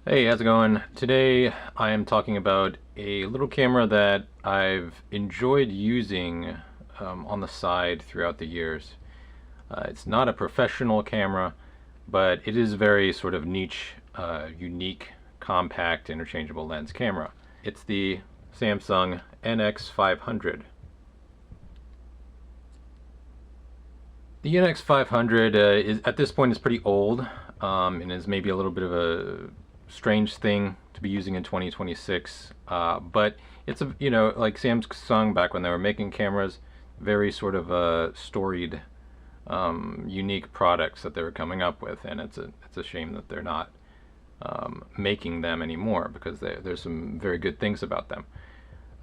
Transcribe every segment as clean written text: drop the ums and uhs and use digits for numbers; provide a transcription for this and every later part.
Hey, how's it going? Today I am talking about a little camera that I've enjoyed using on the side throughout the years. It's not a professional camera, but it is a very sort of niche, unique, compact, interchangeable lens camera. It's the Samsung NX500. The NX500 is at this point is pretty old and is maybe a little bit of a strange thing to be using in 2026. But it's a like Samsung back when they were making cameras, very sort of storied, unique products that they were coming up with, and it's a shame that they're not making them anymore because there's some very good things about them.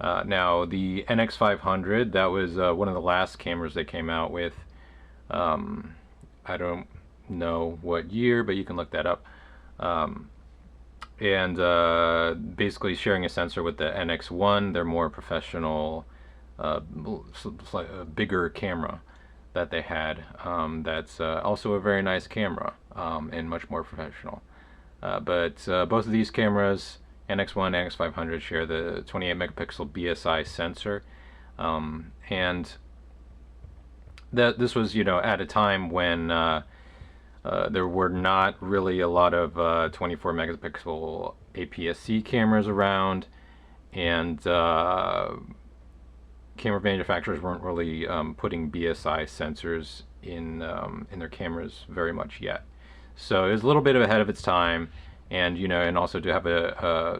Now the NX500, that was one of the last cameras they came out with. I don't know what year, but you can look that up. And basically sharing a sensor with the NX1, their more professional, bigger camera that they had. That's also a very nice camera and much more professional. But both of these cameras, NX1 and NX500, share the 28 megapixel BSI sensor, and that this was at a time when there were not really a lot of 24 megapixel APS-C cameras around, and camera manufacturers weren't really putting BSI sensors in their cameras very much yet. So it was a little bit ahead of its time, and and also to have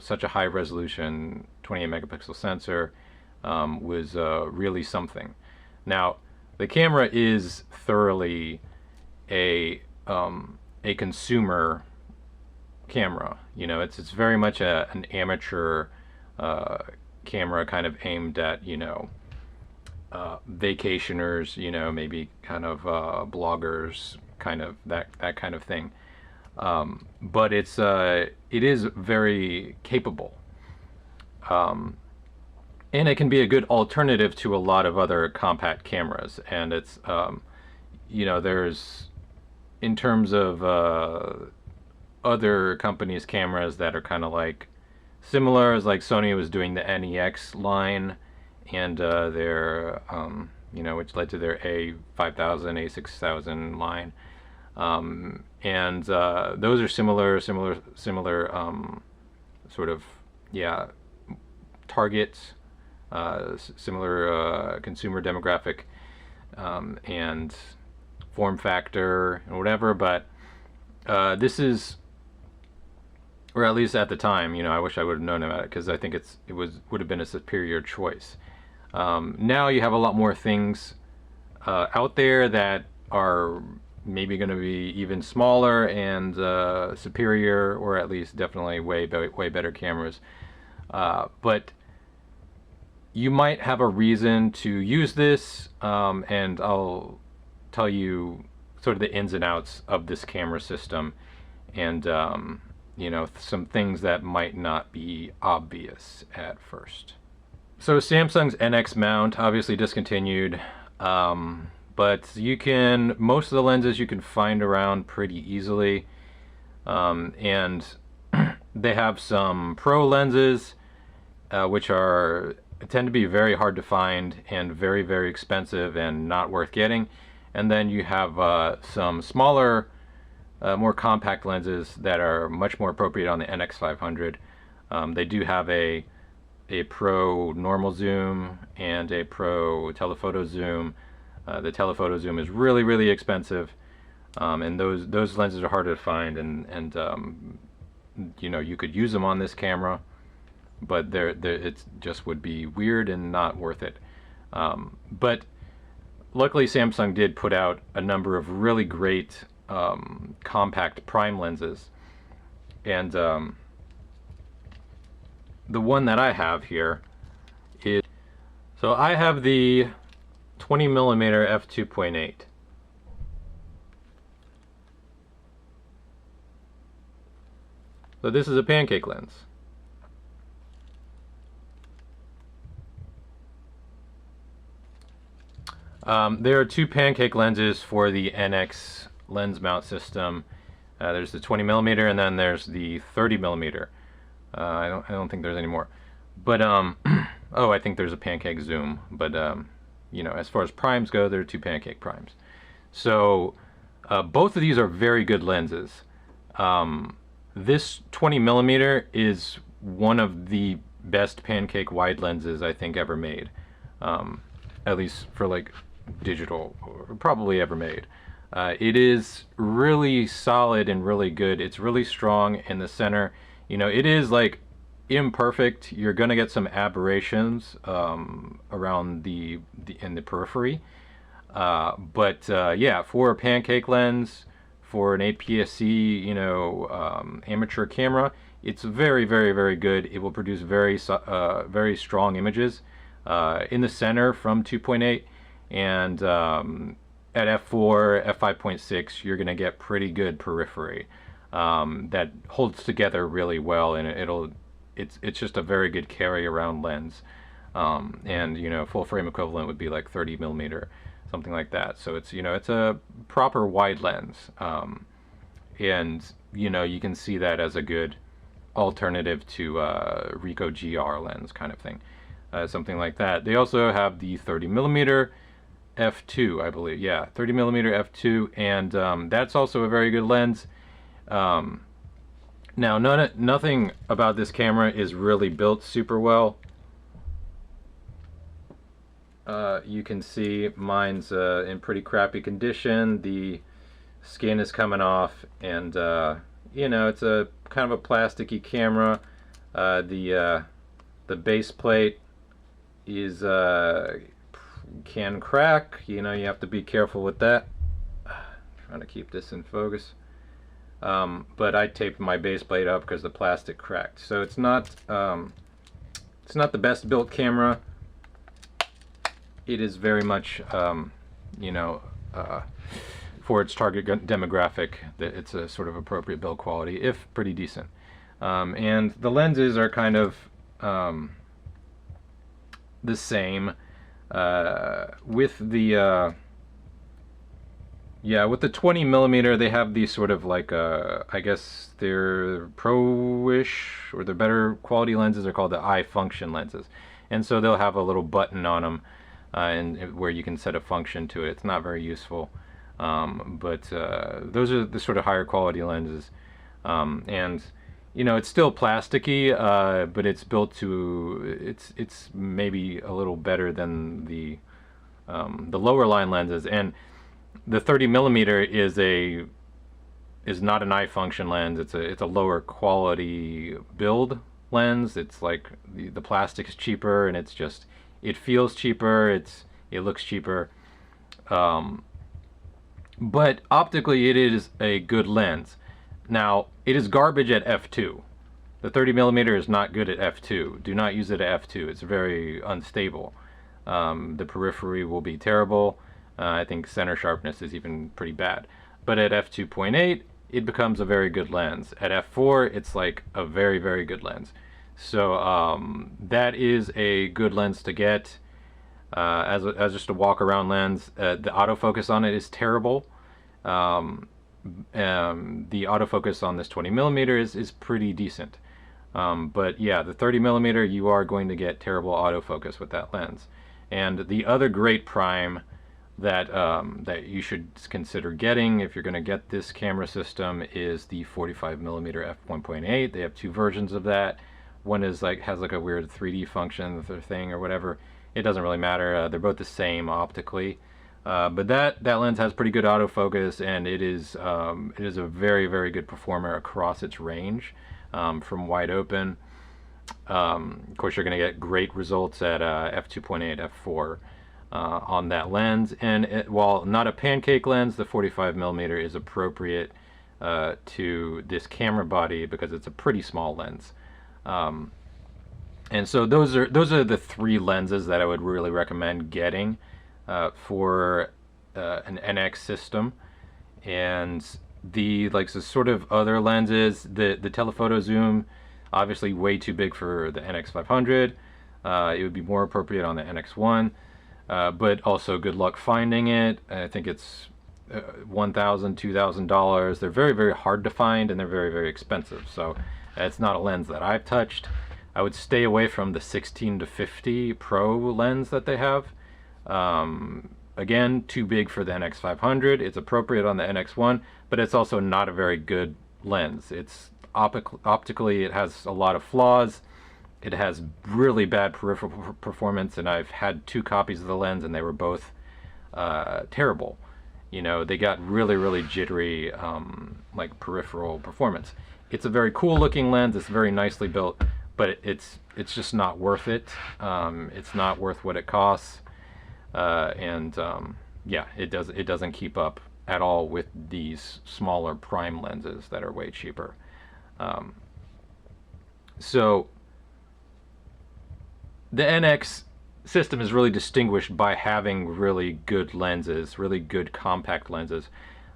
such a high resolution 28 megapixel sensor was really something. Now, the camera is thoroughly a consumer camera. It's very much an amateur camera, kind of aimed at vacationers, maybe kind of bloggers, kind of that kind of thing. But it is very capable. And it can be a good alternative to a lot of other compact cameras. And it's, there's, in terms of other companies' cameras that are kind of like similar, as like Sony was doing the NEX line, and their, which led to their A5000, A6000 line. And those are similar, sort of, yeah, targets. Similar consumer demographic and form factor and whatever, but this is, or at least at the time, I wish I would have known about it, because I think it would have been a superior choice. Now you have a lot more things out there that are maybe going to be even smaller and superior, or at least definitely way better cameras, but you might have a reason to use this, and I'll tell you sort of the ins and outs of this camera system, and some things that might not be obvious at first. So Samsung's NX mount obviously discontinued, but most of the lenses you can find around pretty easily, and they have some pro lenses which tend to be very hard to find and very, very expensive and not worth getting. And then you have some smaller, more compact lenses that are much more appropriate on the NX500. They do have a pro normal zoom and a pro telephoto zoom. The telephoto zoom is really, really expensive, and those lenses are harder to find, and you could use them on this camera, but it just would be weird and not worth it. But luckily Samsung did put out a number of really great compact prime lenses, and the one that I have here is, so I have the 20mm f2.8. So this is a pancake lens. There are two pancake lenses for the NX lens mount system. There's the 20 millimeter, and then there's the 30 millimeter. I don't think there's any more. But oh, I think there's a pancake zoom. But you know, as far as primes go, there are 2 pancake primes. So both of these are very good lenses. This 20 millimeter is one of the best pancake wide lenses I think ever made, at least for like digital, or probably ever made. It is really solid and really good. It's really strong in the center. You know, it is like imperfect. You're gonna get some aberrations around in the periphery, but yeah, for a pancake lens, for an APS-C, you know, amateur camera, it's very, very, very good. It will produce very strong images in the center from 2.8, and at f4, f5.6, you're gonna get pretty good periphery that holds together really well, and it's just a very good carry around lens. And you know, full frame equivalent would be like 30 millimeter, something like that. So it's, you know, it's a proper wide lens, and you know, you can see that as a good alternative to Ricoh GR lens kind of thing, something like that. They also have the 30 millimeter f2, I believe. Yeah, 30 millimeter f2, and that's also a very good lens. Now, nothing about this camera is really built super well. You can see mine's in pretty crappy condition. The skin is coming off, and you know, it's a kind of a plasticky camera. The base plate is can crack. You know, you have to be careful with that. Trying to keep this in focus. But I taped my base plate up because the plastic cracked. So it's not the best built camera. It is very much, you know, for its target demographic, that it's a sort of appropriate build quality, if pretty decent. And the lenses are kind of the same. With the yeah, with the 20 millimeter, they have these sort of like I guess they're pro-ish, or they're better quality lenses. They're called the eye function lenses, and so they'll have a little button on them, and where you can set a function to it. It's not very useful, but those are the sort of higher quality lenses, and you know, it's still plasticky, but it's built to it's maybe a little better than the lower line lenses. And the 30 millimeter is not an eye function lens. It's a lower quality build lens. It's like the plastic is cheaper, and it feels cheaper. It looks cheaper, but optically it is a good lens. Now, it is garbage at f2. The 30 millimeter is not good at f2. Do not use it at f2. It's very unstable. The periphery will be terrible. I think center sharpness is even pretty bad. But at f2.8, it becomes a very good lens. At f4, it's like a very, very good lens. So that is a good lens to get as just a walk-around lens. The autofocus on it is terrible. The autofocus on this 20 millimeter is pretty decent. But yeah, the 30 millimeter, you are going to get terrible autofocus with that lens. And the other great prime that that you should consider getting if you're going to get this camera system is the 45 millimeter f1.8. They have 2 versions of that. One is has like a weird 3D function thing or whatever. It doesn't really matter. They're both the same optically. But that lens has pretty good autofocus, and it is a very, very good performer across its range, from wide open. Of course, you're going to get great results at f2.8, f4 on that lens. And while not a pancake lens, the 45 millimeter is appropriate to this camera body because it's a pretty small lens. And so those are the 3 lenses that I would really recommend getting for an NX system. And the sort of other lenses, the telephoto zoom, obviously way too big for the NX500. It would be more appropriate on the NX1, but also good luck finding it. I think it's $1,000, $2,000. They're very, very hard to find, and they're very, very expensive. So it's not a lens that I've touched. I would stay away from the 16 to 50 Pro lens that they have. Again, too big for the NX500. It's appropriate on the NX1, but it's also not a very good lens. It's optically, it has a lot of flaws. It has really bad peripheral performance, and I've had 2 copies of the lens, and they were both terrible. You know, they got really, really jittery, like peripheral performance. It's a very cool looking lens. It's very nicely built, but it's just not worth it. It's not worth what it costs, yeah, it doesn't keep up at all with these smaller prime lenses that are way cheaper. So the NX system is really distinguished by having really good lenses, really good compact lenses,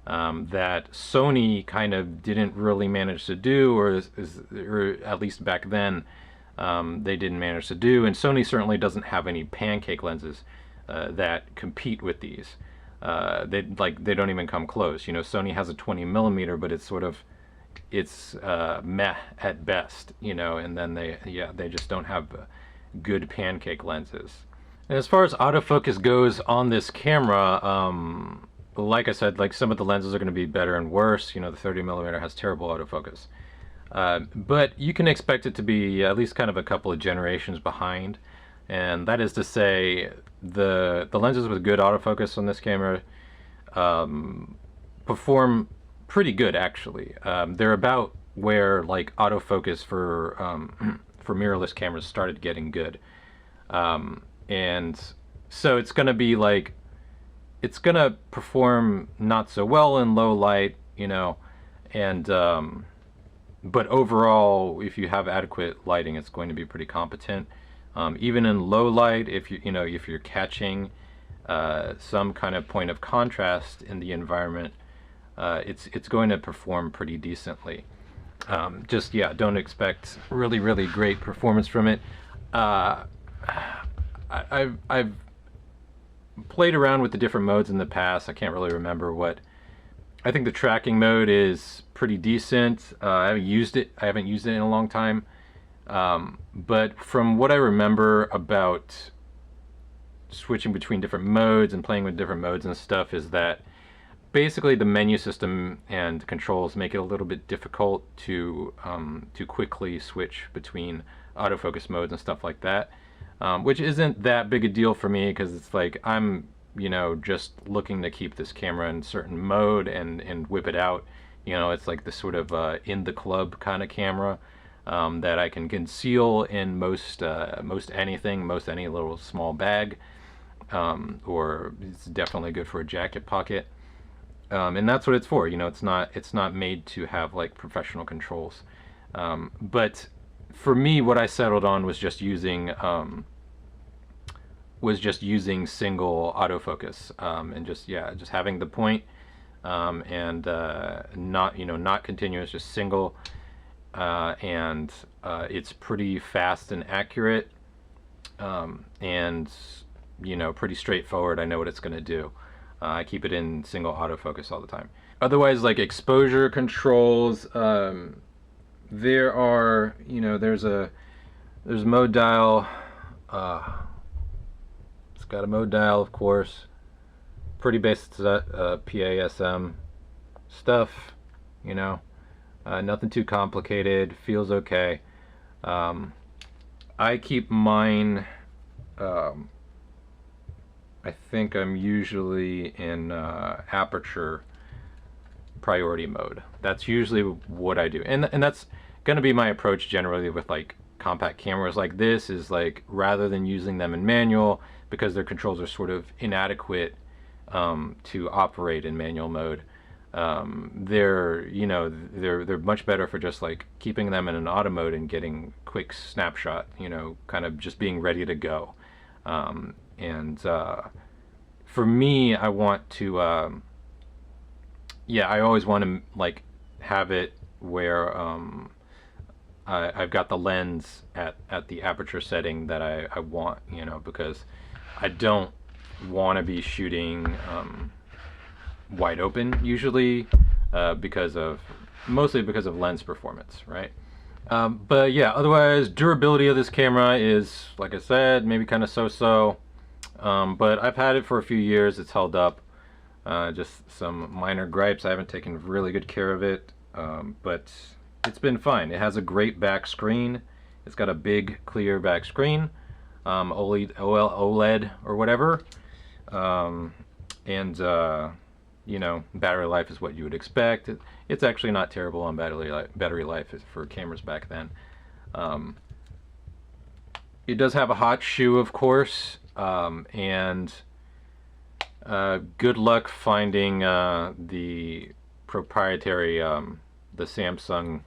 that Sony kind of didn't really manage to do, or at least back then they didn't manage to do. And Sony certainly doesn't have any pancake lenses that compete with these. They don't even come close. You know, Sony has a 20mm, but it's meh at best. You know, and then they just don't have good pancake lenses. And as far as autofocus goes on this camera, like I said, like some of the lenses are going to be better and worse. You know, the 30mm has terrible autofocus, but you can expect it to be at least kind of a couple of generations behind. And that is to say, the lenses with good autofocus on this camera perform pretty good, actually. They're about where like autofocus for mirrorless cameras started getting good, and so it's going to be like, it's going to perform not so well in low light, you know, and but overall, if you have adequate lighting, it's going to be pretty competent. Even in low light, if you're catching some kind of point of contrast in the environment, it's going to perform pretty decently. Just, yeah, don't expect really, really great performance from it. I've played around with the different modes in the past. I can't really remember what. I think the tracking mode is pretty decent. I haven't used it in a long time. But from what I remember about switching between different modes and playing with different modes and stuff, is that basically the menu system and controls make it a little bit difficult to quickly switch between autofocus modes and stuff like that, which isn't that big a deal for me, because it's like I'm just looking to keep this camera in certain mode and whip it out. You know, it's like this sort of in the club kind of camera that I can conceal in most anything, most any little small bag, or it's definitely good for a jacket pocket. And that's what it's for. You know, it's not made to have like professional controls. But for me, what I settled on was just using single autofocus, and just having the point, and not continuous, just single, and it's pretty fast and accurate, and pretty straightforward. I know what it's going to do. I keep it in single autofocus all the time. Otherwise, like exposure controls, there are, there's mode dial. It's got a mode dial, of course. Pretty basic PASM stuff, nothing too complicated. Feels okay. I keep mine. I think I'm usually in aperture priority mode. That's usually what I do, and that's going to be my approach generally with like compact cameras like this, is like, rather than using them in manual because their controls are sort of inadequate to operate in manual mode, they're much better for just like keeping them in an auto mode and getting quick snapshot, kind of just being ready to go. For me, I want to, I always want to like have it where I've got the lens at the aperture setting that I want, because I don't want to be shooting wide open usually, mostly because of lens performance, right? But yeah, otherwise durability of this camera is, like I said, maybe kind of so-so. But I've had it for a few years. It's held up. Just some minor gripes. I haven't taken really good care of it, but it's been fine. It has a great back screen. It's got a big clear back screen, OLED or whatever, and you know, battery life is what you would expect. It's actually not terrible on battery life for cameras back then. It does have a hot shoe, of course, and good luck finding the proprietary, the Samsung,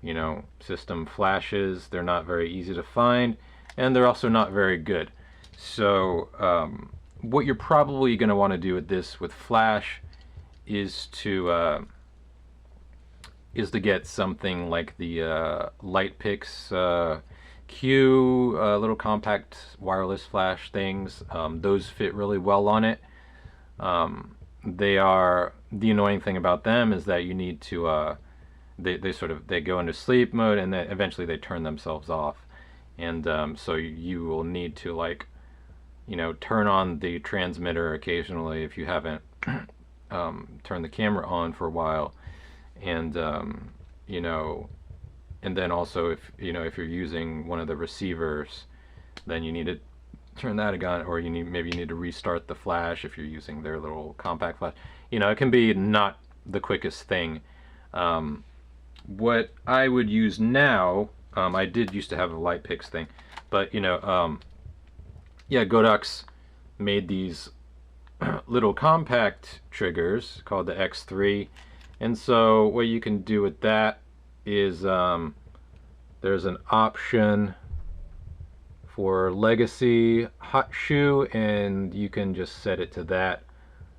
you know, system flashes. They're not very easy to find, and they're also not very good. So what you're probably going to want to do with this with flash is to get something like the Lightpix Q little compact wireless flash things. Those fit really well on it. They are, the annoying thing about them is that you need to they go into sleep mode, and then eventually they turn themselves off, and so you will need to, like, you know, turn on the transmitter occasionally if you haven't turned the camera on for a while, and you know, and then also if you're using one of the receivers, then you need to turn that again, or maybe you need to restart the flash if you're using their little compact flash. You know, it can be not the quickest thing. What I would use now, I did used to have a Lightpix thing, but you know, yeah, Godox made these little compact triggers called the X3, and so what you can do with that is there's an option for legacy hot shoe, and you can just set it to that.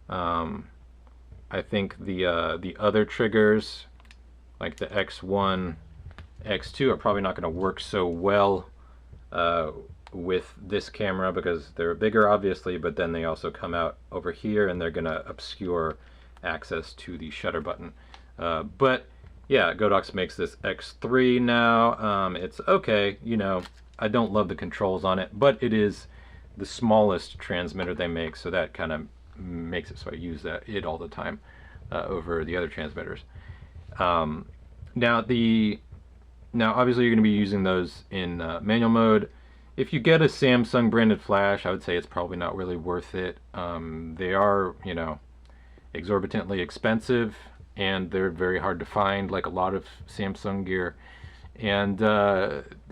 I think the other triggers, like the X1, X2, are probably not going to work so well with this camera because they're bigger, obviously, but then they also come out over here and they're going to obscure access to the shutter button. But yeah, Godox makes this X3 now. It's okay, you know, I don't love the controls on it, but it is the smallest transmitter they make, so that kind of makes it so I use it all the time over the other transmitters. Now obviously you're going to be using those in manual mode. If you get a Samsung branded flash, I would say it's probably not really worth it. They are, you know, exorbitantly expensive, and they're very hard to find, like a lot of Samsung gear. And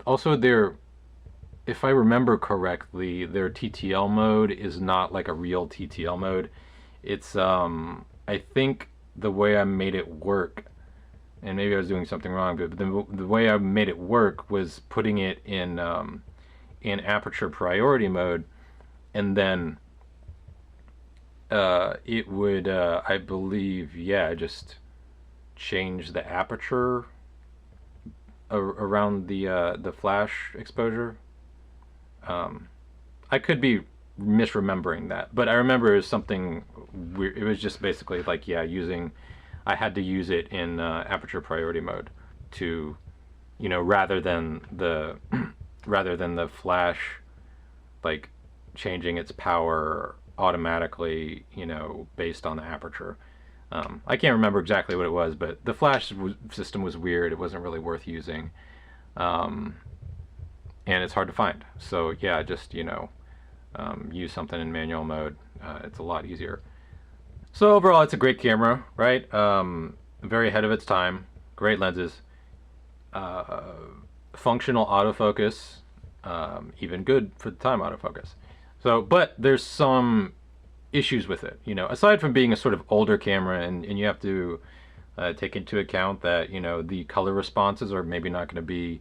also if I remember correctly, their TTL mode is not like a real TTL mode. It's I think the way I made it work, and maybe I was doing something wrong, but the way I made it work was putting it in aperture priority mode, and then it would I believe, yeah, just change the aperture around the flash exposure. I could be misremembering that, but I remember it was something weird. It was just basically like, yeah, I had to use it in aperture priority mode to, you know, rather than the flash, like, changing its power automatically, you know, based on the aperture. I can't remember exactly what it was, but the flash system was weird. It wasn't really worth using. And it's hard to find. So yeah, just, you know, use something in manual mode. It's a lot easier. So overall, it's a great camera, right? Very ahead of its time. Great lenses. Functional autofocus. Even good for the time autofocus. So, but there's some issues with it, you know, aside from being a sort of older camera, and you have to take into account that, you know, the color responses are maybe not going to be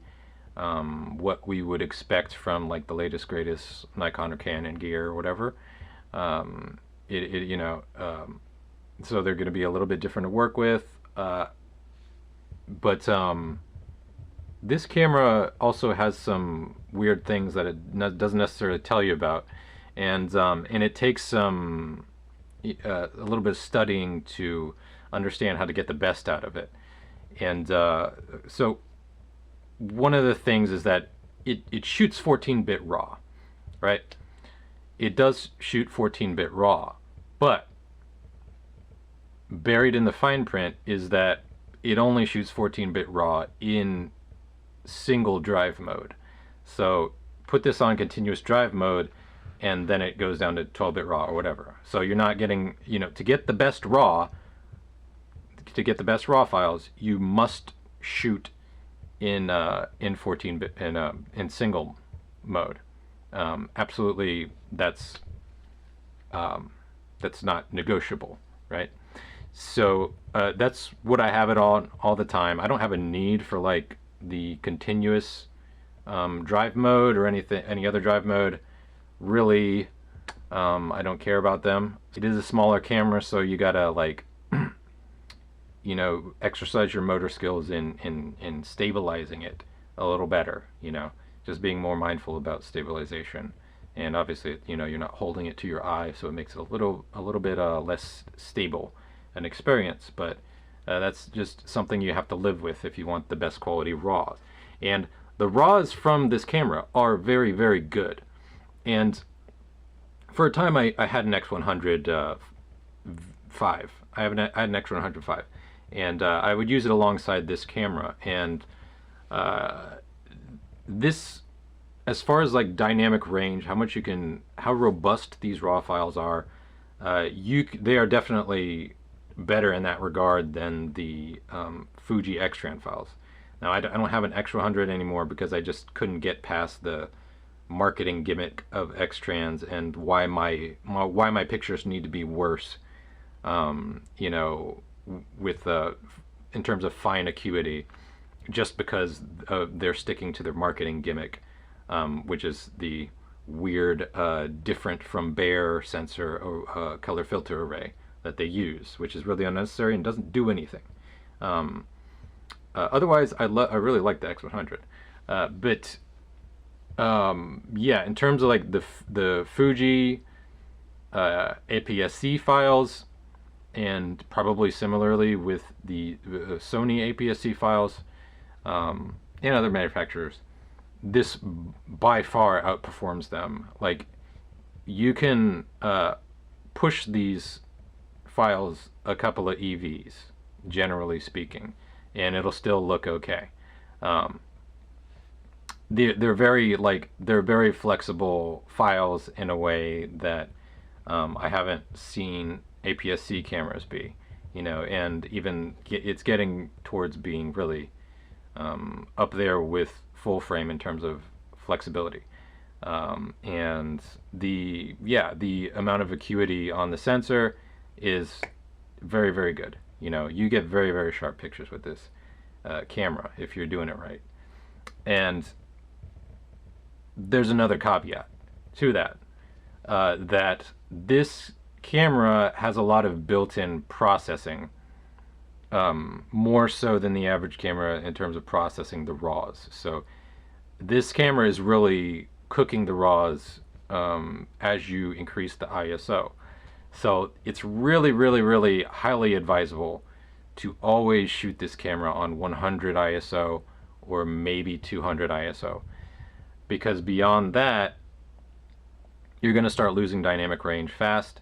what we would expect from, like, the latest greatest Nikon or Canon gear or whatever. You know, so they're going to be a little bit different to work with, but this camera also has some weird things that it doesn't necessarily tell you about, and it takes some a little bit of studying to understand how to get the best out of it. And so one of the things is that it shoots 14-bit RAW, right? It does shoot 14-bit RAW, but buried in the fine print is that it only shoots 14-bit RAW in single drive mode. So put this on continuous drive mode, and then it goes down to 12-bit RAW or whatever. So you're not getting, to get the best RAW, files, you must shoot in 14-bit in single mode. Absolutely, that's not negotiable, right? So that's what I have it all the time. I don't have a need for like the continuous drive mode or any other drive mode. Really, I don't care about them. It is a smaller camera, so you gotta like exercise your motor skills in stabilizing it a little better, just being more mindful about stabilization. And obviously, you're not holding it to your eye, so it makes it a little bit less stable an experience. But that's just something you have to live with if you want the best quality RAWs. And the RAWs from this camera are very, very good. And for a time, I had an X100 5. I had an X100 5, and I would use it alongside this camera. And this, as far as like dynamic range, how robust these RAW files are, they are definitely better in that regard than the Fuji X-Tran files. Now I don't have an X100 anymore because I just couldn't get past the marketing gimmick of X-Trans and why my pictures need to be worse, with in terms of fine acuity, just because they're sticking to their marketing gimmick, which is the weird different from bare sensor or color filter array that they use, which is really unnecessary and doesn't do anything. Otherwise, I really like the X100, but yeah, in terms of like the Fuji APS-C files, and probably similarly with the Sony APS-C files, and other manufacturers, this by far outperforms them. Like, you can push these files a couple of EVs, generally speaking, and it'll still look okay. They're very flexible files in a way that I haven't seen APS-C cameras be, and even it's getting towards being really up there with full frame in terms of flexibility. And the amount of acuity on the sensor is very, very good. You get very, very sharp pictures with this camera if you're doing it right. And there's another caveat to that, that this camera has a lot of built-in processing, more so than the average camera in terms of processing the RAWs. So this camera is really cooking the RAWs as you increase the ISO. So it's really, really, really highly advisable to always shoot this camera on 100 ISO or maybe 200 ISO, because beyond that, you're going to start losing dynamic range fast.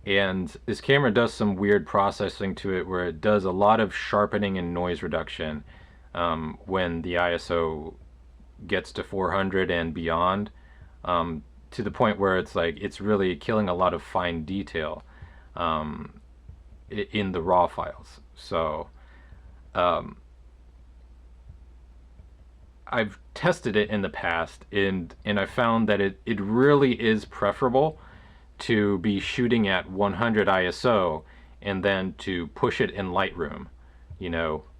And this camera does some weird processing to it where it does a lot of sharpening and noise reduction when the ISO gets to 400 and beyond, to the point where it's really killing a lot of fine detail in the RAW files. So I've tested it in the past, and I found that it really is preferable to be shooting at 100 ISO and then to push it in Lightroom,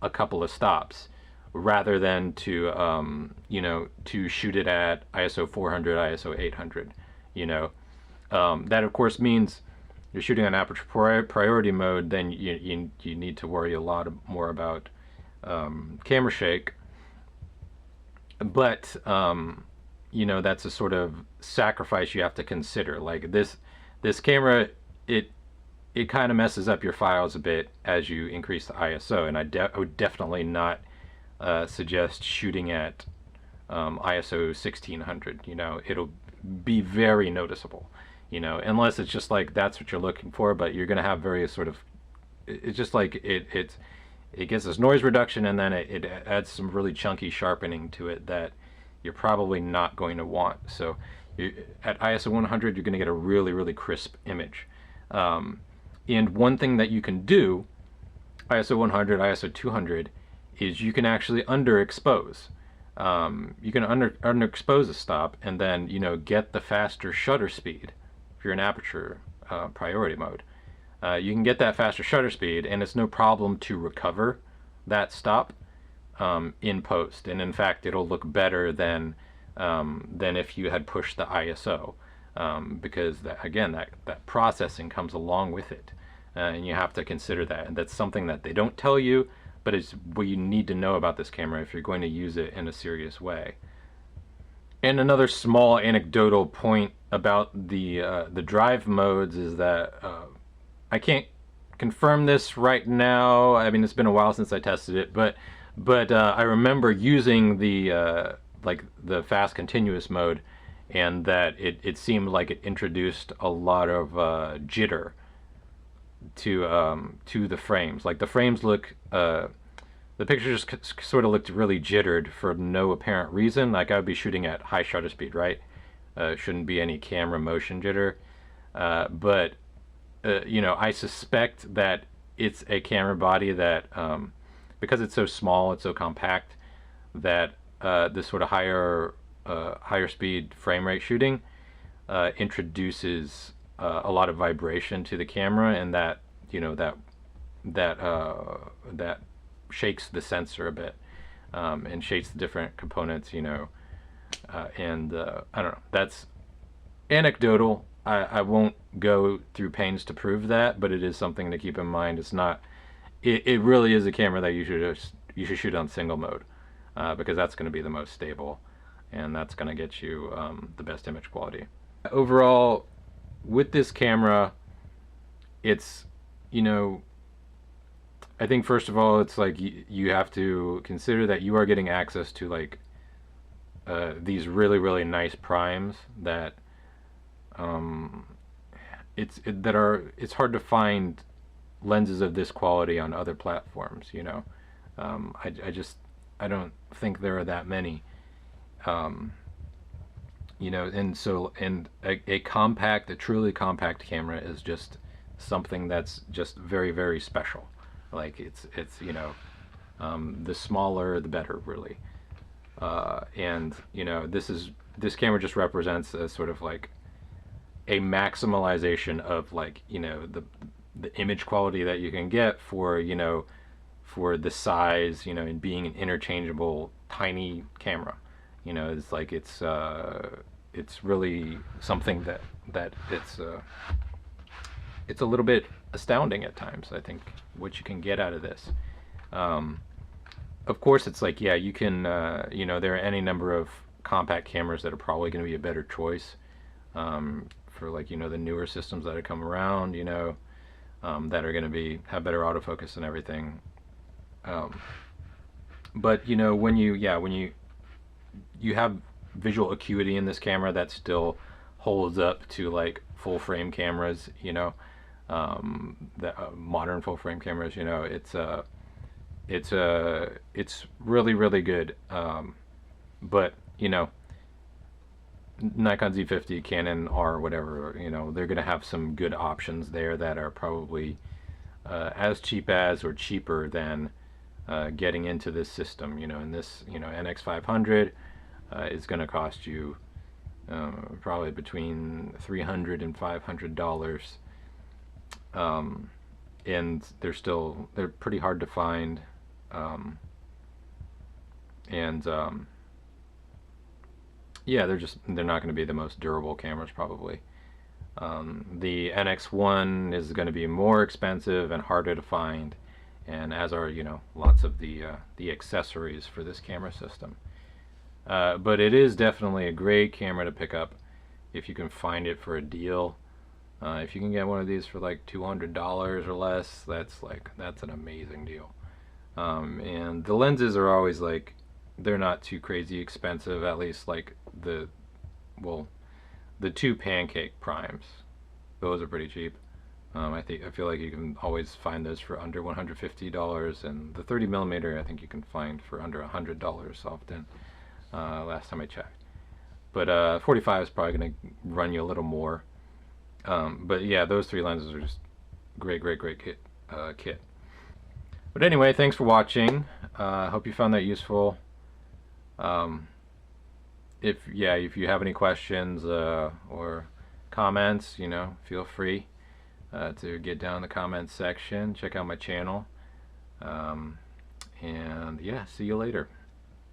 a couple of stops, rather than to to shoot it at ISO 400, ISO 800. That of course means you're shooting on aperture priority mode. Then you need to worry a lot more about camera shake. But that's a sort of sacrifice you have to consider. Like this camera, it it kind of messes up your files a bit as you increase the ISO, and I would definitely not suggest shooting at ISO 1600. You know, it'll be very noticeable, you know, unless it's just like that's what you're looking for, but you're going to have various sort of, it's just like it gets this noise reduction, and then it adds some really chunky sharpening to it that you're probably not going to want. So at ISO 100, you're going to get a really, really crisp image. And one thing that you can do, ISO 100, ISO 200, is you can actually underexpose. You can underexpose a stop, and then, you know, get the faster shutter speed if you're in aperture priority mode. You can get that faster shutter speed, and it's no problem to recover that stop in post. And in fact, it'll look better than if you had pushed the ISO, because that, again, that processing comes along with it, and you have to consider that. And that's something that they don't tell you, but it's what you need to know about this camera if you're going to use it in a serious way. And another small anecdotal point about the drive modes is that I can't confirm this right now. I mean, it's been a while since I tested it, but I remember using the like the fast continuous mode, and that it seemed like it introduced a lot of jitter to the frames. Like the frames look, the picture just sort of looked really jittered for no apparent reason. Like I would be shooting at high shutter speed, right? Shouldn't be any camera motion jitter, but you know, I suspect that it's a camera body that, because it's so small, it's so compact, that this sort of higher speed frame rate shooting introduces a lot of vibration to the camera, and that, you know, that shakes the sensor a bit, and shakes the different components, you know, and I don't know. That's anecdotal. I won't go through pains to prove that, but it is something to keep in mind. It's not. It really is a camera that you should shoot on single mode, because that's going to be the most stable, and that's going to get you the best image quality. Overall, with this camera, it's, you know, I think first of all, it's like you have to consider that you are getting access to like these really, really nice primes that it's hard to find lenses of this quality on other platforms, you know. I don't think there are that many, you know, and so, and a truly compact camera is just something that's just very, very special. Like it's you know, the smaller the better, really. And you know, this camera just represents a sort of like a maximalization of, like, you know, the image quality that you can get for, you know, for the size, you know, and being an interchangeable tiny camera. You know, it's like it's really something that it's a little bit astounding at times, I think, what you can get out of this. Of course, it's like, yeah, you can, you know, there are any number of compact cameras that are probably going to be a better choice for, like, you know, the newer systems that have come around, you know, that are going to have better autofocus and everything. But you know, when you have visual acuity in this camera that still holds up to like full frame cameras, you know, modern full frame cameras, you know, it's really, really good. But you know, Nikon Z50, Canon R, whatever, you know, they're going to have some good options there that are probably as cheap as or cheaper than getting into this system, you know. And this, you know, NX500 is going to cost you probably between $300 and $500, and they're pretty hard to find, and yeah, they're not going to be the most durable cameras probably. The NX1 is going to be more expensive and harder to find, and as are, you know, lots of the accessories for this camera system. But it is definitely a great camera to pick up if you can find it for a deal. If you can get one of these for like $200 or less, that's an amazing deal. And the lenses are always like, they're not too crazy expensive, at least like well, the two pancake primes. Those are pretty cheap. I feel like you can always find those for under $150, and the 30 millimeter I think you can find for under $100 often. Last time I checked. But 45 is probably going to run you a little more. But yeah, those three lenses are just great kit. But anyway, thanks for watching. I hope you found that useful. If you have any questions or comments, feel free to get down in the comments section. Check out my channel. And yeah, see you later.